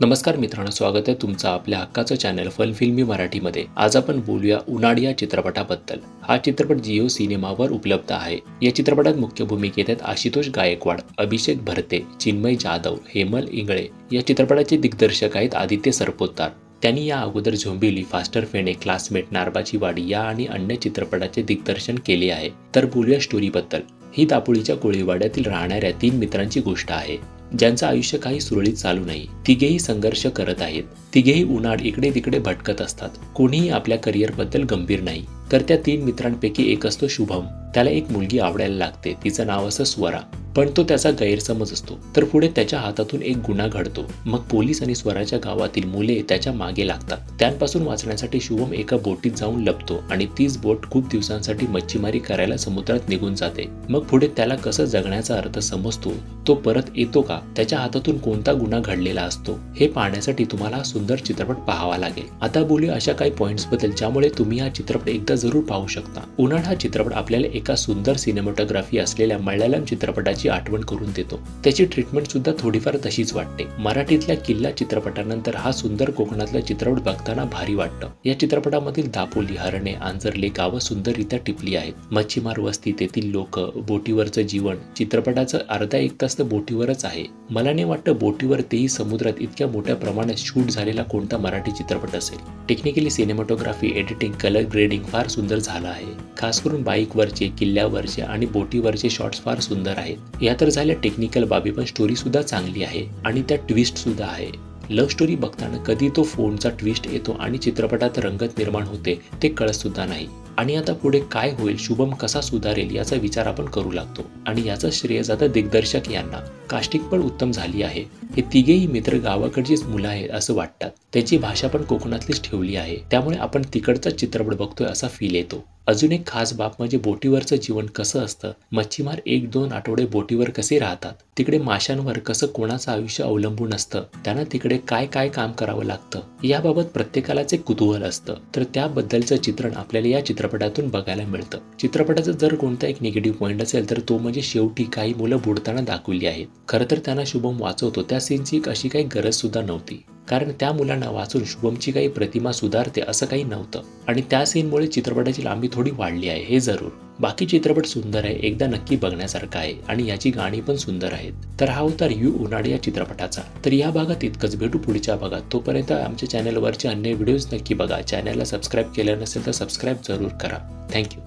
नमस्कार मित्रांनो, स्वागत आहे तुमचं आपल्या हक्काचं चॅनल फन फिल्मी मराठीमध्ये। आज आपण बोलूया उनाड या चित्रपटाबद्दल। हा चित्रपट जिओ सिनेमावर उपलब्ध आहे। या चित्रपटात मुख्य भूमिकेत आहेत आशुतोष गायकवाड, अभिषेक भरते, चिन्मय जाधव, हेमल इंगळे। या चित्रपटाचे दिग्दर्शक आहेत आदित्य सरपोतदार। त्यांनी या अगोदर झोंबिवली, फास्टर फेणे, क्लासमेट, नारबाची वाडी या आणि अन्य चित्रपटाचे दिग्दर्शन केले आहे। तर बोलूया स्टोरीबद्दल। ही दापोलीच्या कोळीवाड्यातील राहणाऱ्या 3 मित्रांची गोष्ट आहे, ज्यांचं आयुष्य काही सुरळीत चालू नाही। तिघेही संघर्ष करत आहेत। तिघेही उनाड इकडे तिकडे भटकत असतात। कोणीही आपल्या करिअरबद्दल गंभीर नाही। तर त्या 3 मित्रांपैकी एक असतो शुभम। त्याला एक मुलगी आवडायला लागते, तिचं नाव असं स्वरा, पण तो त्याचा गैरसमज असतो। तर पुढे त्याच्या हातातून एक गुन्हा घडतो। मग पोलीस आणि स्वराच्या गावातील मुले त्याच्या मागे लागतात। त्यांपासून वाचण्यासाठी शुभम एका बोटीत जाऊन लपतो आणि तीच बोट खूप दिवसांसाठी मच्छीमारी करायला समुद्रात निघून जाते। मग पुढे त्याला कसं जगण्याचा अर्थ समजतो, तो परत येतो का, त्याच्या हातातून कोणता गुन्हा घडलेला असतो, हे पाहण्यासाठी तुम्हाला हा सुंदर चित्रपट पाहावा लागेल। आता बोलूया अशा काही पॉइंट्स बद्दल ज्यामुळे तुम्ही हा चित्रपट एकदा जरूर पाहू शकता। उनाड हा चित्रपट आपल्याला एका सुंदर सिनेमॅटोग्राफी असलेल्या मल्याळम चित्रपटाची आठवण करून देतो। त्याची ट्रीटमेंट सुद्धा थोडीफार तशीच वाटते। मराठीतल्या किल्ला चित्रपटानंतर हा सुंदर कोकणातला चित्रपट बघताना भारी वाटतं। या चित्रपटामधील दापोली, हरणे, आंजर्ले गावं सुंदररित्या टिपली आहेत। मच्छीमार वस्ती, तेथील लोक, बोटीवरचं जीवन। चित्रपटाचं अर्धा 1 तास तर बोटीवरच आहे। मला नाही वाटतं बोटीवर, तेही समुद्रात, इतक्या मोठ्या प्रमाणात शूट झालेला कोणता मराठी चित्रपट असेल। Technically cinematography, editing, colour grading फार सुंदर झालं आहे। खास करून बाईकवरचे, किल्ल्यावरचे आणि बोटीवरचे शॉट्स फार सुंदर आहेत। या तर झाल्या टेक्निकल बाबी, पण स्टोरी सुद्धा चांगली आहे आणि त्यात ट्विस्ट सुद्धा आहे। लव्ह स्टोरी बघताना कधी तो फोनचा ट्विस्ट येतो आणि चित्रपटात रंगत निर्माण होते ते कळत सुद्धा नाही। आणि आता पुढे काय होईल, शुभम कसा सुधारेल याचा विचार आपण करू लागतो आणि याचं श्रेय जातं दिग्दर्शक यांना। कास्टिंग पण उत्तम झाली आहे। हे तिघेही मित्र गावाकडचीच मुलं आहेत असं वाटतात। त्याची भाषा पण कोकणातलीच ठेवली आहे, त्यामुळे आपण तिकडचा चित्रपट बघतोय असा फील येतो। अजून एक खास बाब म्हणजे बोटीवरचं जीवन कसं असतं। मच्छीमार 1-2 आठवडे बोटीवर कसे राहतात, तिकडे माशांवर कसं कोणाचं आयुष्य अवलंबून असतं, त्यांना तिकडे काय काय काम करावं लागतं, याबाबत प्रत्येकालाच एक कुतूहल असतं। तर त्याबद्दलचं चित्रण आपल्याला या चित्रपटातून बघायला मिळतं। चित्रपटाचा जर कोणता एक निगेटिव्ह पॉईंट असेल तर तो म्हणजे शेवटी काही मुलं बुडताना दाखवली आहेत। खरं तर त्यांना शुभम वाचवतो, त्या सीनची अशी काही गरज सुद्धा नव्हती, कारण त्या मुलांना वाचून शुभमची काही प्रतिमा सुधारते असं काही नव्हतं आणि त्या सीनमुळे चित्रपटाची लांबी थोडी वाढली आहे हे जरूर। बाकी चित्रपट सुंदर आहे, एकदा नक्की बघण्यासारखा आहे आणि याची गाणी पण सुंदर आहेत। तर हा होता रिव्ह्यू उनाड या चित्रपटाचा। तर या भागात इतकंच, भेटू पुढच्या भागात। तोपर्यंत आमच्या चॅनलवरचे अन्य व्हिडिओज नक्की बघा। चॅनलला सबस्क्राईब केलं नसेल तर सबस्क्राईब जरूर करा। थँक्यू।